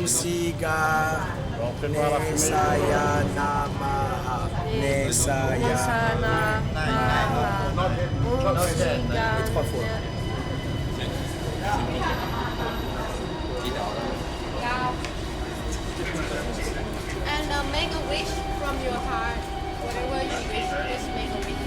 Om Siga Nesaya Namaha. Nesaya Namaha. Et 3 fois. And make a wish from your heart. Whatever you wish, just make a wish.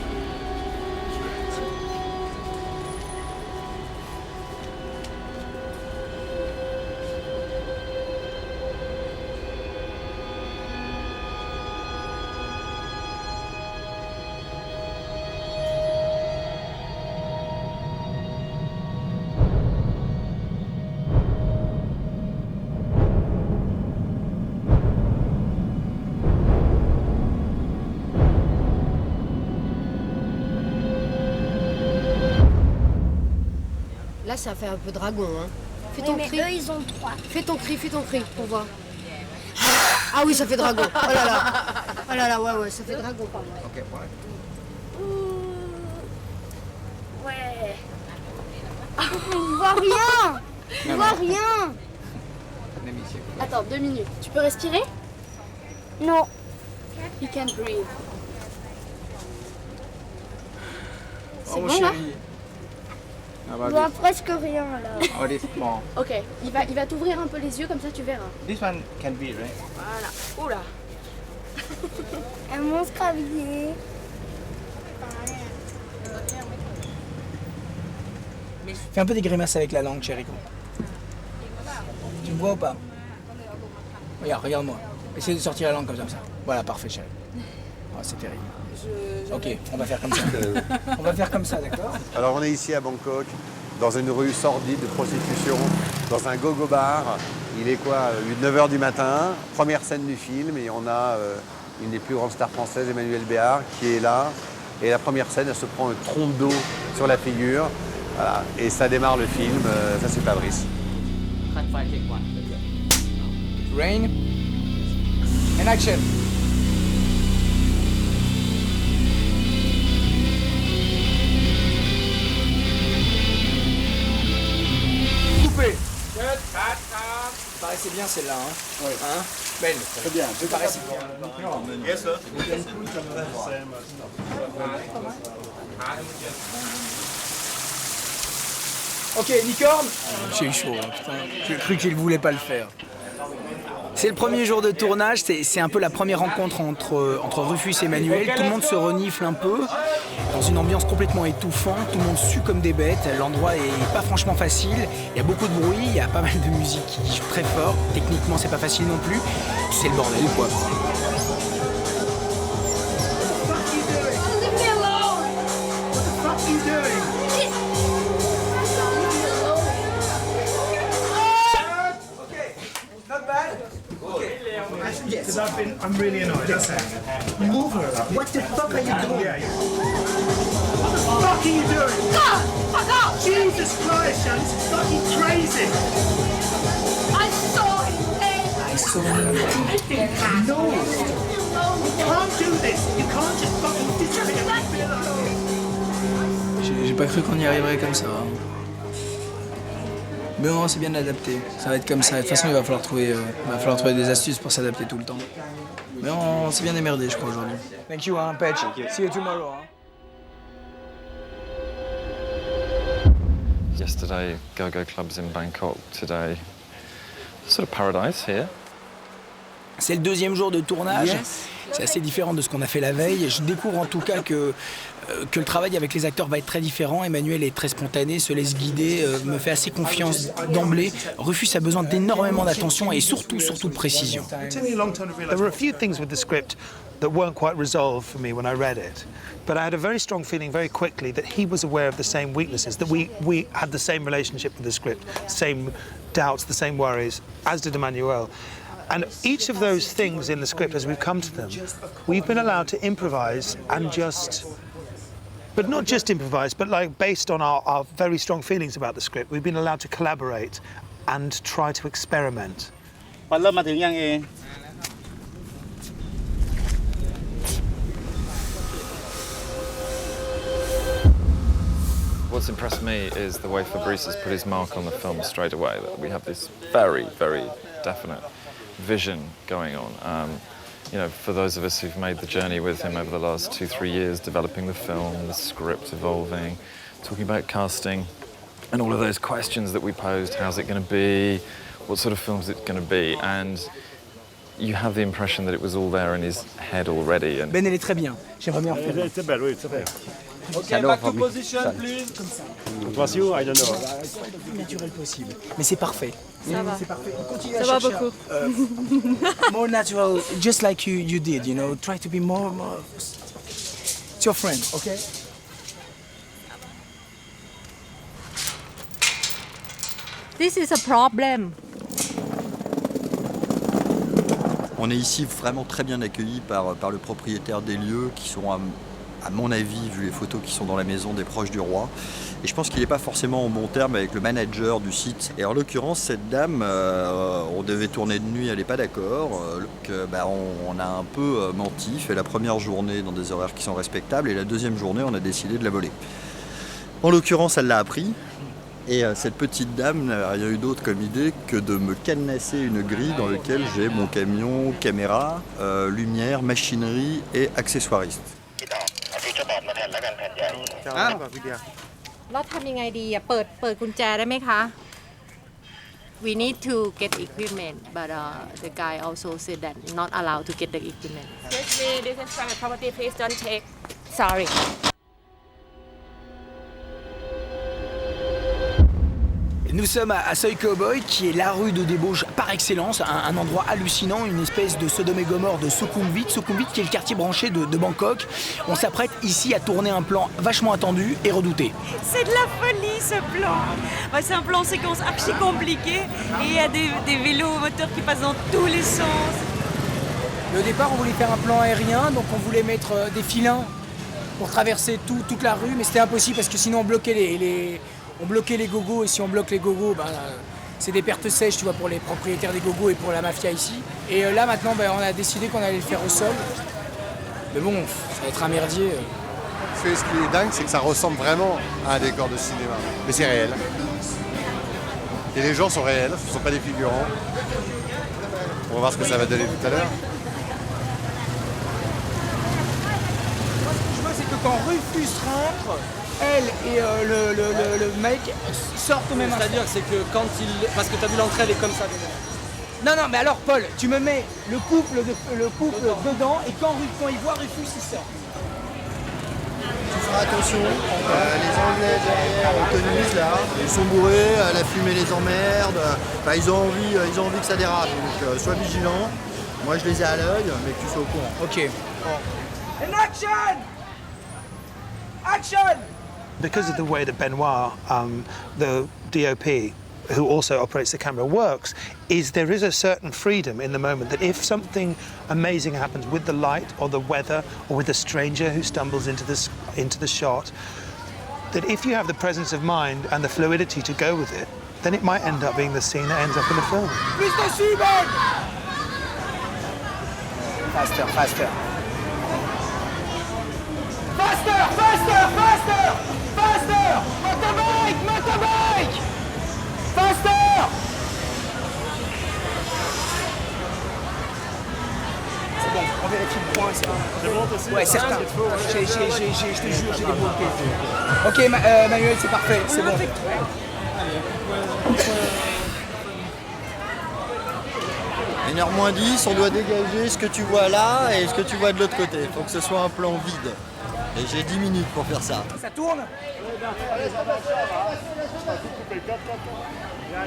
Là, ça fait un peu dragon, hein. Fais ton cri. Eux, ils ont 3. Fais ton cri, pour voir. Ah oui, ça fait dragon. Oh là là. Oh là là, ouais, ça fait dragon. Ok, ouais. Ouais. On voit rien. On voit rien. Attends, 2 minutes. Tu peux respirer? Non. You can't breathe. C'est Oh, bon là? On voit presque rien là. Oh, this small. Ok, il va t'ouvrir un peu les yeux, comme ça tu verras. This one can be, right? Voilà. Oula. Un monstre habillé. Fais un peu des grimaces avec la langue, Chérico. Tu me vois ou pas? Regarde-moi. Essaye de sortir la langue comme ça. Voilà, parfait, chérie. Oh, c'est terrible. Ok, on va faire comme ça. On va faire comme ça, d'accord? Alors on est ici à Bangkok, dans une rue sordide de prostitution, dans un go-go bar. Il est quoi, 9h du matin, première scène du film, et on a une des plus grandes stars françaises, Emmanuelle Béard, qui est là. Et la première scène, elle se prend une trompe d'eau sur la figure. Voilà. Et ça démarre le film, ça c'est Fabrice. Rain. And action. Coupé. Paraissait bien celle-là, hein? Oui. Hein? Belle. Très bien. Je paraissais bien. Yes, sir. Ok, licorne. J'ai eu chaud, hein, putain. J'ai cru qu'il voulait pas le faire. C'est le premier jour de tournage, c'est un peu la première rencontre entre Rufus et Emmanuelle. Tout le monde se renifle un peu, dans une ambiance complètement étouffante, tout le monde sue comme des bêtes, l'endroit est pas franchement facile, il y a beaucoup de bruit, il y a pas mal de musique qui joue très fort, techniquement c'est pas facile non plus, c'est le bordel quoi. Because I'm really annoyed. That's it. Move her up. What the fuck are you doing? Yeah. What the fuck are you doing? God! Fuck off! Jesus Christ, Shan, this is fucking crazy. I saw him there! I saw him. No. You can't do this. You can't just fucking disappear. J'ai pas cru qu'on y arriverait comme ça. Mais non, c'est bien de l'adapter. Ça va être comme ça. De toute façon, il va falloir trouver des astuces pour s'adapter tout le temps. Mais on s'est bien démerdé, je crois, aujourd'hui. Thank you, hein, Patch. See you tomorrow. Hein. Yesterday, go-go clubs in Bangkok. Today, sort of paradise here. C'est le deuxième jour de tournage. Yes. C'est assez différent de ce qu'on a fait la veille. Je découvre en tout cas que le travail avec les acteurs va être très différent. Emmanuelle est très spontanée, se laisse guider, me fait assez confiance d'emblée. Rufus a besoin d'énormément d'attention et surtout de précision. There were a few things with the script that weren't quite resolved for me when I read it. But I had a very strong feeling very quickly that he was aware of the same weaknesses, that we had the same relationship with the script, same doubts, the same worries, as did Emmanuelle. And each of those things in the script, as we've come to them, we've been allowed to improvise and but not just improvise, but like based on our very strong feelings about the script, we've been allowed to collaborate and try to experiment. What's impressed me is the way Fabrice has put his mark on the film straight away. That we have this very, very definite vision going on. You know, for those of us who've made the journey with him over the last 2-3 years, developing the film, the script evolving, talking about casting, and all of those questions that we posed, how's it going to be, what sort of film is it going to be, and you have the impression that it was all there in his head already. And Ben, elle est très bien. J'aimerais bien en faire. C'est belle, oui, c'est vrai. Okay, back to position, please. Comme ça. It was you, I don't know. Le plus naturel possible. Mais c'est parfait. Ça va. C'est parfait. Continue Ça à va chercher beaucoup. more natural, just like you did, you know. Try to be more. It's your friend, okay? This is a problem. On est ici vraiment très bien accueillis par le propriétaire des lieux qui sont, à mon avis, vu les photos qui sont dans la maison, des proches du roi. Et je pense qu'il n'est pas forcément en bon terme avec le manager du site. Et en l'occurrence, cette dame, on devait tourner de nuit, elle n'est pas d'accord. On a un peu menti, fait la première journée dans des horaires qui sont respectables et la deuxième journée, on a décidé de la voler. En l'occurrence, elle l'a appris. Et cette petite dame n'a rien eu d'autre comme idée que de me cadenasser une grille dans laquelle j'ai mon camion, caméra, lumière, machinerie et accessoiriste. แล้วทำยังไงดีอ่ะเปิดกุญแจได้ไหมคะ We need to get equipment but the guy also said that not allowed to get the equipment. Excuse me, this is private property, please don't take. Sorry. Nous sommes à Seuil Cowboy, qui est la rue de débauche par excellence, un endroit hallucinant, une espèce de Sodome et Gomorre de Sukhumvit, qui est le quartier branché de Bangkok. On s'apprête ici à tourner un plan vachement attendu et redouté. C'est de la folie ce plan. C'est un plan séquence archi compliqué et il y a des vélos moteurs qui passent dans tous les sens. Et au départ, on voulait faire un plan aérien, donc on voulait mettre des filins pour traverser toute la rue, mais c'était impossible parce que sinon on bloquait les gogos, et si on bloque les gogos, c'est des pertes sèches, tu vois, pour les propriétaires des gogos et pour la mafia ici. Et là maintenant, on a décidé qu'on allait le faire au sol. Mais bon, ça va être un merdier. Ce qui est dingue, c'est que ça ressemble vraiment à un décor de cinéma. Mais c'est réel. Et les gens sont réels, ce ne sont pas des figurants. On va voir ce que ça va donner tout à l'heure. Moi, ce que je vois, c'est que quand Rufus rentre, elle et le mec sortent au même instant. C'est-à-dire c'est que quand il... Parce que tu as vu l'entrée, elle est comme ça. Non, mais alors Paul, tu me mets le couple dedans et quand il voit Rufus, il sort. Tu feras attention, les Anglais derrière autonomisent là, ils sont bourrés, la fumée les emmerde, ils ont envie que ça dérape, donc sois vigilant. Moi je les ai à l'œil, mais que tu sois au courant. Ok. And action! Action! Because of the way that Benoit, the DOP, who also operates the camera, works, there is a certain freedom in the moment that if something amazing happens with the light or the weather or with a stranger who stumbles into the shot, that if you have the presence of mind and the fluidity to go with it, then it might end up being the scene that ends up in the film. Plus dessus, Ben! Faster. Faster! Motorbike! Faster! C'est bon, on vérifie le point, c'est bon. C'est bon, aussi? Ouais, certain. Je te jure, j'ai débloqué. Ok, Manuel, c'est parfait, c'est bon. 1h moins 10, on doit dégager ce que tu vois là et ce que tu vois de l'autre côté. Il faut que ce soit un plan vide. Et j'ai 10 minutes pour faire ça. Ça tourne? Il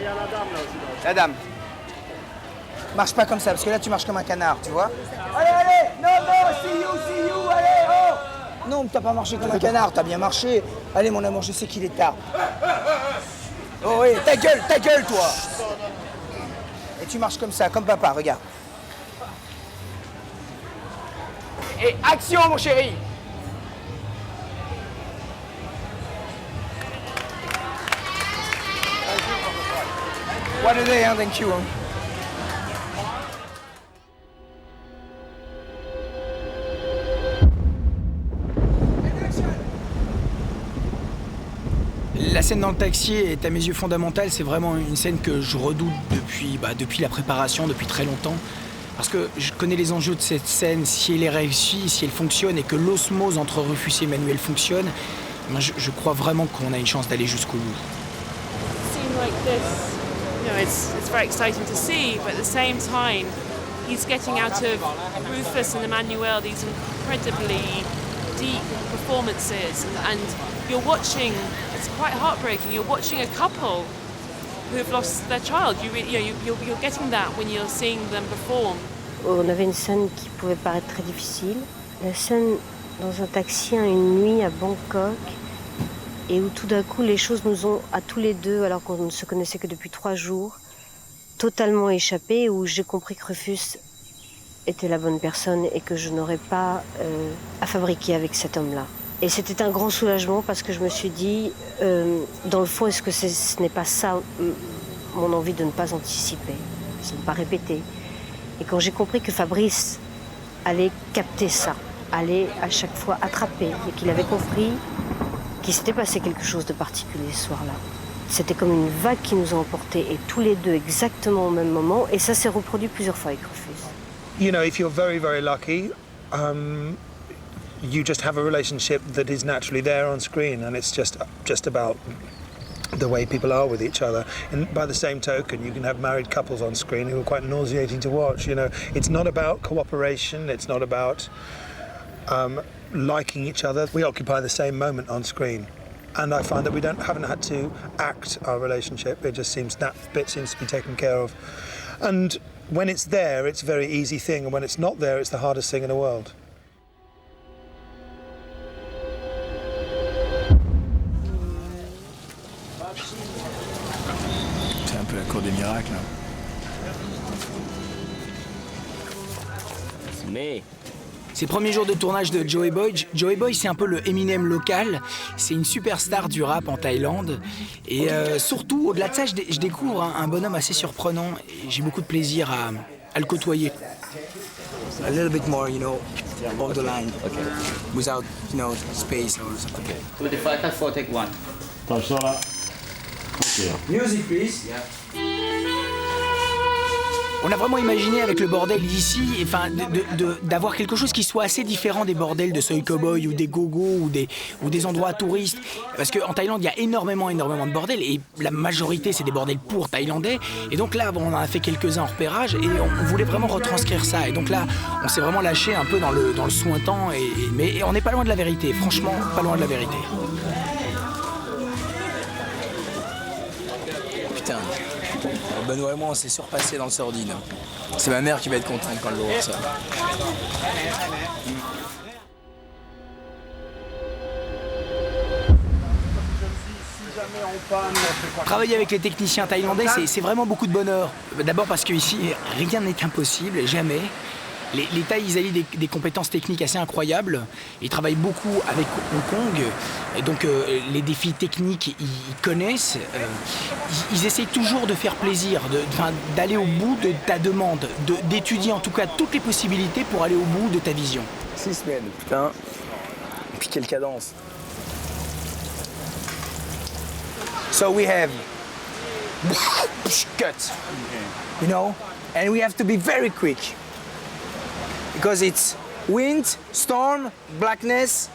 y a la dame là aussi. La dame. Marche pas comme ça, parce que là tu marches comme un canard, tu vois. Allez, non, see you, allez, oh! Non, t'as pas marché comme un canard, t'as bien marché. Allez mon amour, je sais qu'il est tard. Oh oui, ta gueule toi! Et tu marches comme ça, comme papa, regarde. Et action mon chéri! What a day, hein, thank you. La scène dans le taxi est à mes yeux fondamentale. C'est vraiment une scène que je redoute depuis la préparation, depuis très longtemps. Parce que je connais les enjeux de cette scène. Si elle est réussie, si elle fonctionne et que l'osmose entre Rufus et Emmanuel fonctionne, je crois vraiment qu'on a une chance d'aller jusqu'au bout. Scene like this, you know, it's very exciting to see, but at the same time, he's getting out of Rufus and Emmanuel these incredibly deep performances, and you're watching. It's quite heartbreaking. You're watching a couple who've lost their child. You're getting that when you're seeing them perform. On avait une scène qui pouvait paraître très difficile. La scène dans un taxi une nuit à Bangkok, et où tout d'un coup les choses nous ont, à tous les deux, alors qu'on ne se connaissait que depuis 3 jours, totalement échappé, où j'ai compris que Rufus était la bonne personne et que je n'aurais pas à fabriquer avec cet homme-là. Et c'était un grand soulagement parce que je me suis dit, dans le fond, est-ce que ce n'est pas ça mon envie de ne pas anticiper, de ne pas répéter. Et quand j'ai compris que Fabrice allait capter ça, allait à chaque fois attraper, et qu'il avait compris qu'il s'était passé quelque chose de particulier ce soir-là. C'était comme une vague qui nous a emportés, et tous les deux exactement au même moment, et ça s'est reproduit plusieurs fois avec Rufus. You know, if you're very, very lucky, you just have a relationship that is naturally there on screen, and it's just about the way people are with each other. And by the same token, you can have married couples on screen who are quite nauseating to watch. You know, it's not about cooperation, it's not about liking each other. We occupy the same moment on screen, and I find that we haven't had to act our relationship. It just seems that bit seems to be taken care of, and when it's there, it's a very easy thing, and when it's not there, it's the hardest thing in the world. C'est un peu la cour des miracles. Mais C'est le premier jour de tournage de Joey Boy. Joey Boy, c'est un peu le Eminem local. C'est une superstar du rap en Thaïlande. Et surtout, au-delà de ça, je découvre un bonhomme assez surprenant. Et j'ai beaucoup de plaisir à le côtoyer. A little bit more, you know, off the line. Okay. Without, you know, space or something. Okay. 25, cut 4, take 1. Attention là. Ok. Music, please. Yeah. On a vraiment imaginé avec le bordel d'ici, enfin, d'avoir quelque chose qui soit assez différent des bordels de Soi Cowboy ou des Gogo ou des endroits touristes. Parce qu'en Thaïlande, il y a énormément de bordels et la majorité, c'est des bordels pour thaïlandais. Et donc là, bon, on en a fait quelques-uns en repérage et on voulait vraiment retranscrire ça. Et donc là, on s'est vraiment lâché un peu dans le sointant. Mais on n'est pas loin de la vérité, franchement, pas loin de la vérité. Putain. Benoît et moi, on s'est surpassé dans le sordide. C'est ma mère qui va être contente quand elle verra ça. Travailler avec les techniciens thaïlandais, c'est vraiment beaucoup de bonheur. D'abord parce qu'ici, rien n'est impossible, jamais. Les Thaïs, ils allient des compétences techniques assez incroyables. Ils travaillent beaucoup avec Hong Kong. Et donc, les défis techniques, ils connaissent. Ils essayent toujours de faire plaisir, d'aller au bout de ta demande, d'étudier en tout cas toutes les possibilités pour aller au bout de ta vision. 6 semaines, putain. Et puis quelle cadence. So we have cut, you know, and we have to be very quick. Because it's wind, storm, blackness,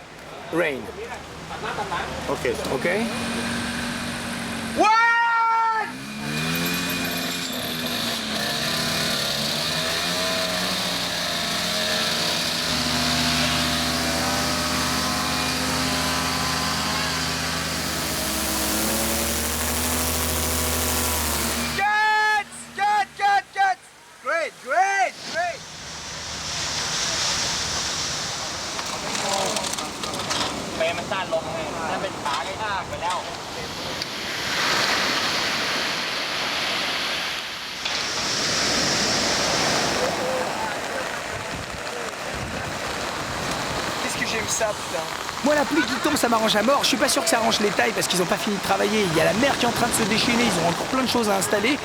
rain. Okay. Okay? What? Cut! Great! Qu'est-ce que j'aime ça, putain. Moi, la pluie qui tombe, ça m'arrange à mort. Je suis pas sûr que ça arrange les Thaïs parce qu'ils ont pas fini de travailler. Il y a la mer qui est en train de se déchaîner. Ils ont encore plein de choses à installer.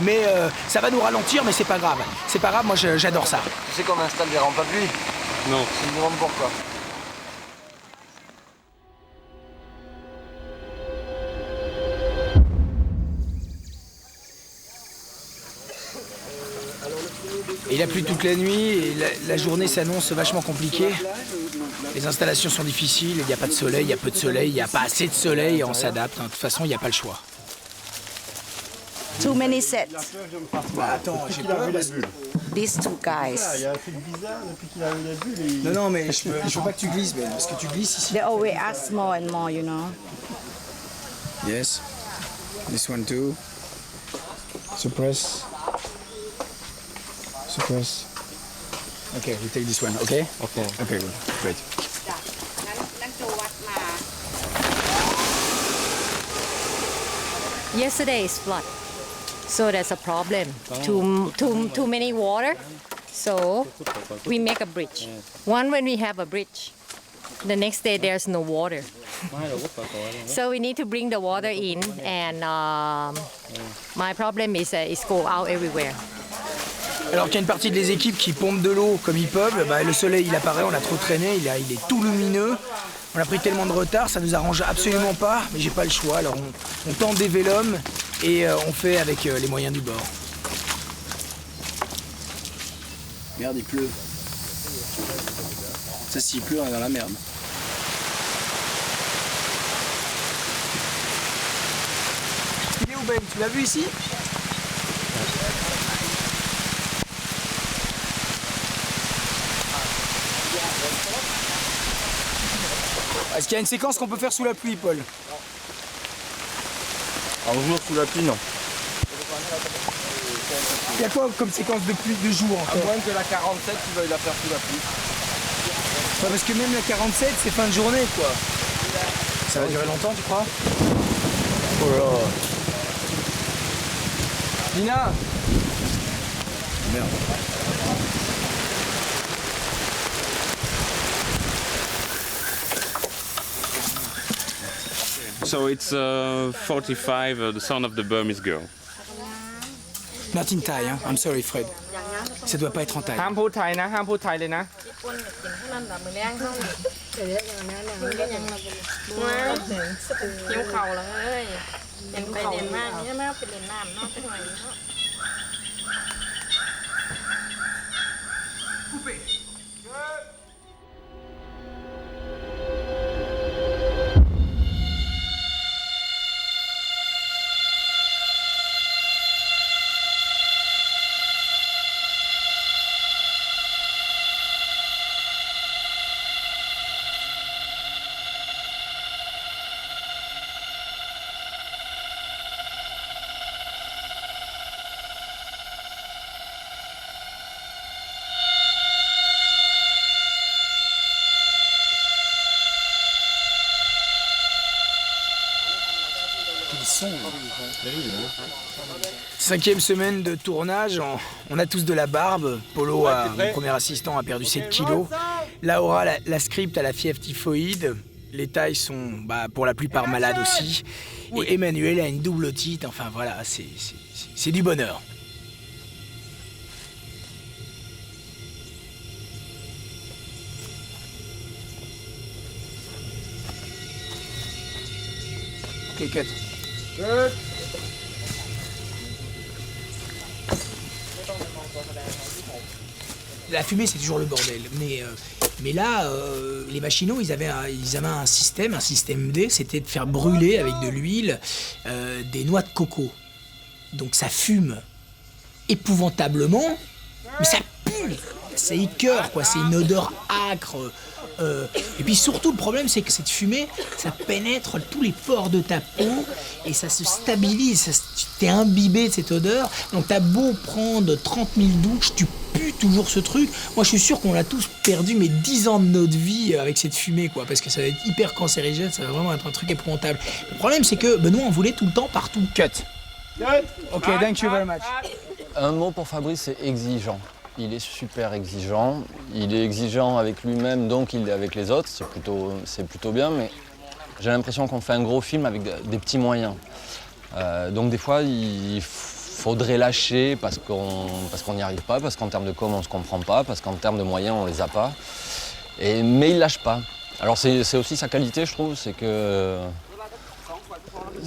Mais ça va nous ralentir, mais c'est pas grave. C'est pas grave, moi j'adore ça. Tu sais qu'on installe des rampes à pluie? Non. Tu me demandes pourquoi? Et il a plu toute la nuit et la journée s'annonce vachement compliquée. Les installations sont difficiles, il n'y a pas de soleil, il y a peu de soleil, il n'y a pas assez de soleil et on s'adapte. De toute façon, il n'y a pas le choix. Too many sets. Bah attends, j'ai peur parce que... These two guys. Il y a un truc bizarre depuis qu'il a eu la bulle. Non, mais je veux pas que tu glisses, Ben, parce que tu glisses ici. They always ask more and more, you know. Yes. This one too. Suppress. Suppress. Okay, we take this one, okay? Okay. Okay, good. Great. Yesterday is flood, so there's a problem. Too many water, so we make a bridge. One when we have a bridge, the next day there's no water. So we need to bring the water in, and my problem is go out everywhere. Alors qu'il y a une partie des équipes qui pompent de l'eau comme ils peuvent, bah, le soleil il apparaît, on a trop traîné, il est tout lumineux. On a pris tellement de retard, ça nous arrange absolument pas, mais j'ai pas le choix. Alors on tente des vélums et on fait avec les moyens du bord. Merde, il pleut. Ça, s'il pleut, on est dans la merde. Il est où Ben? Tu l'as vu ici? Est-ce qu'il y a une séquence qu'on peut faire sous la pluie, Paul? Un jour sous la pluie, non. Il y a quoi comme séquence de pluie de jour encore? À moins que la 47, tu veuilles la faire sous la pluie. Ouais, parce que même la 47, c'est fin de journée, quoi. Ça va durer longtemps, tu crois? Oh là. Nina! Merde. So it's 45, the son of the Burmese girl. Not in Thai, hein? I'm sorry, Fred. Ça doit pas être en Thaï. ห้ามพูดไทยนะ ห้ามพูดไทยเลยนะ หิวเข่าแล้วเอ้ยเห็นไปเรียนมากนี่แม่ไปเรียนน้ำนอกไปหน่อยเนาะ Cinquième semaine de tournage, on a tous de la barbe. Polo, mon premier assistant, a perdu 7 kilos. Laura, la script, a la fièvre typhoïde. Les tailles sont pour la plupart malades aussi. Et Emmanuel a une double otite. Enfin voilà, c'est du bonheur. Ok, cut. La fumée, c'est toujours le bordel. Mais là, les machinaux, ils avaient un système D, c'était de faire brûler avec de l'huile des noix de coco. Donc ça fume épouvantablement, mais ça pue, ça écœure, quoi. C'est une odeur âcre. Et puis surtout, le problème, c'est que cette fumée, ça pénètre tous les pores de ta peau et ça se stabilise. Tu t'es imbibé de cette odeur. Donc t'as beau prendre 30 000 douches, tu pues toujours ce truc. Moi, je suis sûr qu'on a tous perdu 10 ans de notre vie avec cette fumée, quoi, parce que ça va être hyper cancérigène, ça va vraiment être un truc épouvantable. Le problème, c'est que Benoît en voulait tout le temps, partout. Cut. Ok, thank you very much. Un mot pour Fabrice, c'est exigeant. Il est super exigeant. Il est exigeant avec lui-même, donc il est avec les autres. C'est plutôt bien, mais j'ai l'impression qu'on fait un gros film avec des petits moyens. Donc des fois, il faudrait lâcher parce qu'on n'y arrive pas, parce qu'en termes de com, on ne se comprend pas, parce qu'en termes de moyens, on ne les a pas. Mais il ne lâche pas. Alors c'est aussi sa qualité, je trouve, c'est que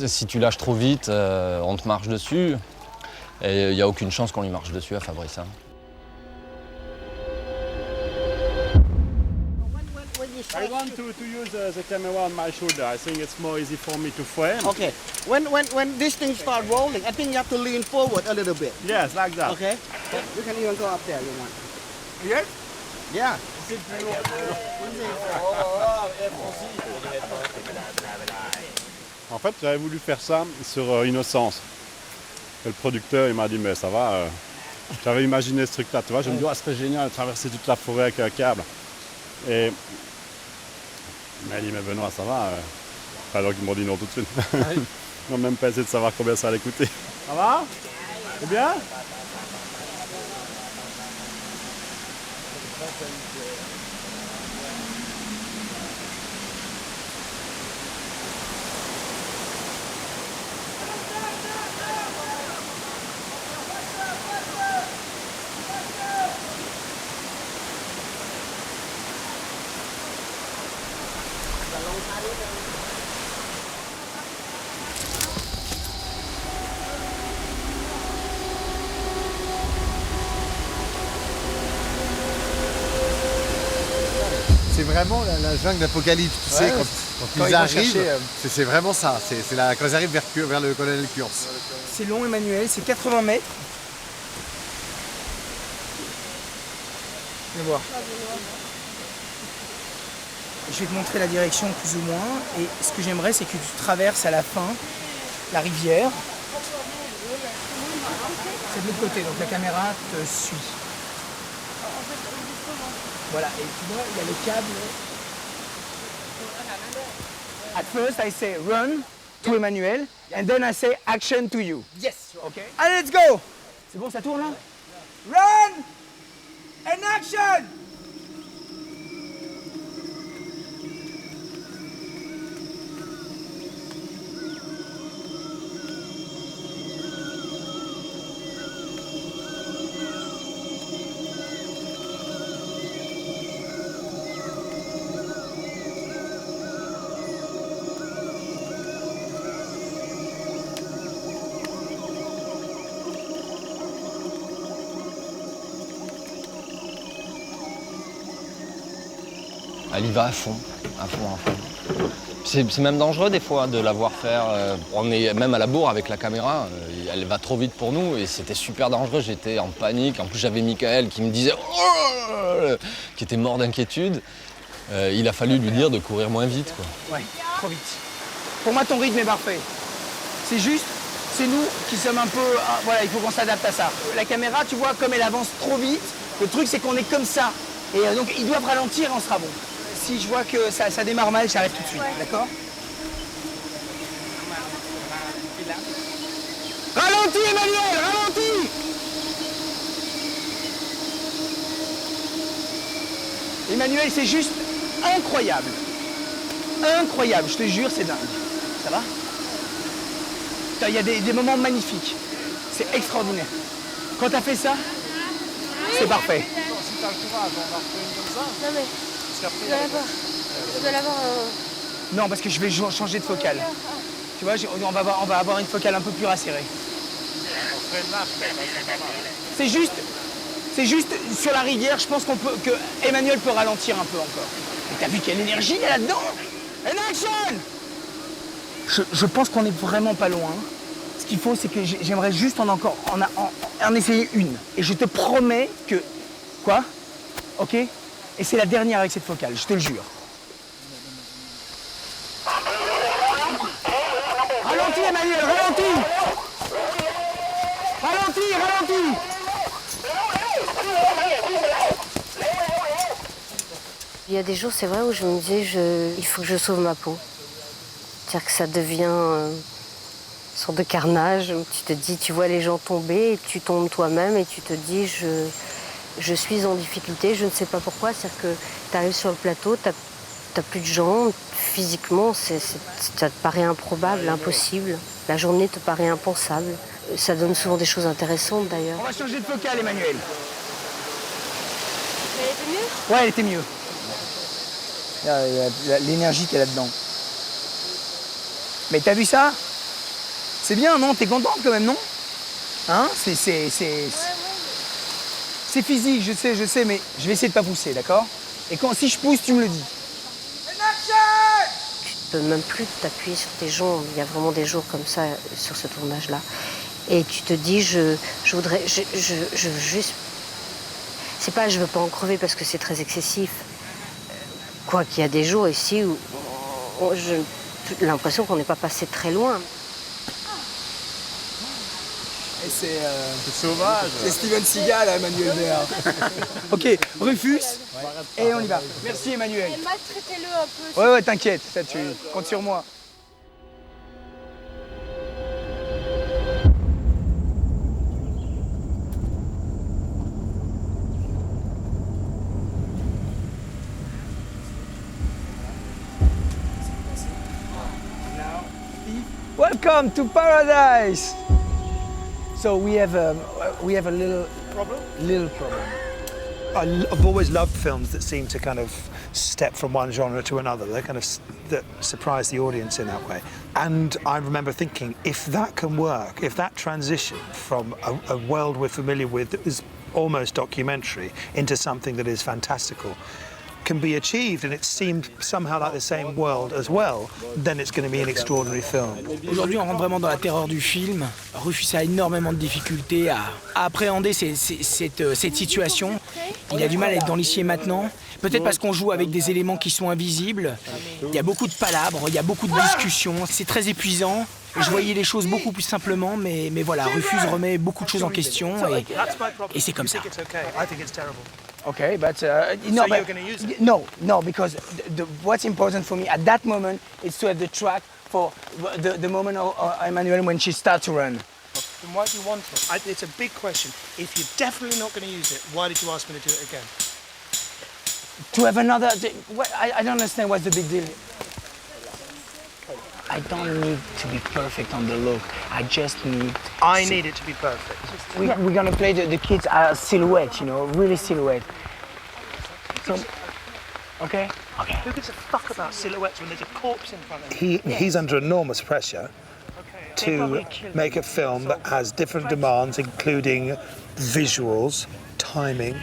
si tu lâches trop vite, on te marche dessus. Et il n'y a aucune chance qu'on lui marche dessus à Fabrice. I want to use the camera on my shoulder. I think it's more easy for me to frame. Okay. When this thing start rolling, I think you have to lean forward a little bit. Yes, like that. Okay. You can even go up there. You want? Yes? Yeah. En fait, j'avais voulu faire ça sur Innocence. Et le producteur, il m'a dit, mais ça va, j'avais imaginé ce truc-là, tu vois. Je me dis, oh, ce serait génial de traverser toute la forêt avec un câble. Et il m'a dit, mais Benoît, ça va. Alors qu'ils m'ont dit non tout de suite. Ils n'ont même pas essayé de savoir combien ça allait coûter. Ça va? C'est bien? C'est vraiment la jungle d'Apocalypse, tu sais, quand ils arrivent, c'est vraiment ça, quand ils arrivent vers le colonel Kurtz. C'est long, Emmanuel, c'est 80 mètres. Viens voir. Je vais te montrer la direction plus ou moins, et ce que j'aimerais, c'est que tu traverses à la fin la rivière. C'est de l'autre côté, donc la caméra te suit. Voilà, et tu vois, il y a le câble. At first I say run to Emmanuel, and then I say action to you. Yes. Okay. Allez, let's go. C'est bon, ça tourne là? Run and action. Elle y va à fond, à fond, à fond. C'est même dangereux des fois de la voir faire. On est même à la bourre avec la caméra, elle va trop vite pour nous et c'était super dangereux. J'étais en panique. En plus, j'avais Michael qui me disait oh, qui était mort d'inquiétude. Il a fallu lui dire de courir moins vite, quoi. Ouais, trop vite. Pour moi, ton rythme est parfait. C'est juste, c'est nous qui sommes un peu. Voilà, il faut qu'on s'adapte à ça. La caméra, tu vois, comme elle avance trop vite, le truc c'est qu'on est comme ça. Et donc ils doivent ralentir et on sera bon. Si je vois que ça démarre mal, j'arrête tout de suite, d'accord? Ralentis, Emmanuel, ralentis! Emmanuel, c'est juste incroyable. Incroyable, je te jure, c'est dingue. Ça va? Il y a des moments magnifiques. C'est extraordinaire. Quand tu as fait ça, c'est parfait. Si t'as le courage, on va reprendre comme ça. Non mais, je dois l'avoir. Non, parce que je vais changer de focale. Tu vois, on va avoir une focale un peu plus rassurée. C'est juste sur la rivière, je pense que Emmanuel peut ralentir un peu encore. Mais t'as vu quelle énergie il y a là-dedans? And action! Je pense qu'on est vraiment pas loin. Ce qu'il faut, c'est que j'aimerais juste en essayer une. Et je te promets que... Quoi? Ok? Et c'est la dernière avec cette focale, je te le jure. Ralentis, Emmanuel, ralentis! Ralentis! Il y a des jours, c'est vrai, où je me disais, il faut que je sauve ma peau. C'est-à-dire que ça devient une sorte de carnage où tu te dis, tu vois les gens tomber et tu tombes toi-même et tu te dis, je suis en difficulté, je ne sais pas pourquoi. C'est-à-dire que tu arrives sur le plateau, tu n'as plus de jambes, physiquement, ça te paraît improbable, impossible. La journée te paraît impensable. Ça donne souvent des choses intéressantes d'ailleurs. On va changer de focale, Emmanuel. Elle était mieux? Ouais, elle était mieux. L'énergie qu'il y a là-dedans. Mais t'as vu ça? C'est bien, non? T'es contente quand même, non? Hein? C'est physique, je sais, mais je vais essayer de pas pousser, d'accord? Et si je pousse, tu me le dis. peux même plus t'appuyer sur tes jambes. Il y a vraiment des jours comme ça sur ce tournage-là. Et tu te dis, je voudrais, je veux juste... C'est pas, je veux pas en crever parce que c'est très excessif. Quoi qu'il y a des jours ici où j'ai l'impression qu'on n'est pas passé très loin. C'est sauvage. C'est Steven Seagal, Emmanuel Béard. Ok, Rufus, et on y va. Merci Emmanuel. Et maltraitez-le un peu. Ouais, t'inquiète, ça tu comptes sur moi. Welcome to paradise. So we have a little problem. I've always loved films that seem to kind of step from one genre to another. They kind of that surprise the audience in that way. And I remember thinking, if that can work, if that transition from a world we're familiar with that is almost documentary into something that is fantastical can be achieved, and it seemed somehow like the same world as well, then it's going to be an extraordinary film. Aujourd'hui, on rentre vraiment dans la terreur du film. Rufus a énormément de difficultés à appréhender cette situation. Il a du mal à être dans l'ici et maintenant. Peut-être parce qu'on joue avec des éléments qui sont invisibles. Il y a beaucoup de palabres, il y a beaucoup de discussions. C'est très épuisant. Je voyais les choses beaucoup plus simplement, mais voilà, Rufus remet beaucoup de choses en question et c'est comme ça. Okay, but no, but, no, because what's important for me at that moment is to have the track for the moment of Emmanuel when she starts to run. Then why do you want it? It's a big question. If you're definitely not going to use it, why did you ask me to do it again? To have another, I don't understand what's the big deal. I don't need to be perfect on the look. I just need... I need it to be perfect. We're going to play the kids as silhouette, you know, really silhouette. So, okay? Okay. Who gives a fuck about silhouettes when there's a corpse in front of him? He's under enormous pressure to make a film that has different demands, including visuals, timing,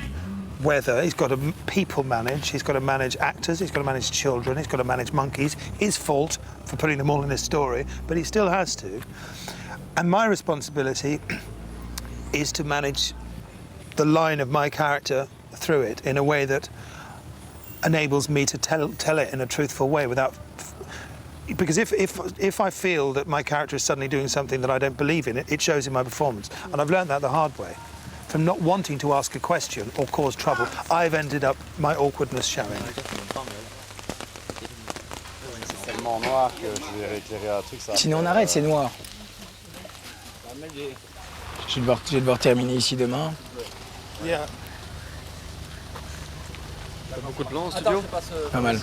weather. He's got to people manage, he's got to manage actors, he's got to manage children, he's got to manage monkeys. His fault for putting them all in his story, but he still has to. And my responsibility is to manage the line of my character through it in a way that enables me to tell it in a truthful way without... Because if I feel that my character is suddenly doing something that I don't believe in, it shows in my performance. And I've learned that the hard way. From not wanting to ask a question or cause trouble, I've ended up my awkwardness showing. C'est tellement noir que je vais éclairer un truc. Sinon on arrête, c'est noir. Je vais devoir terminer ici demain. Yeah. T'as beaucoup de plans en studio? Pas mal.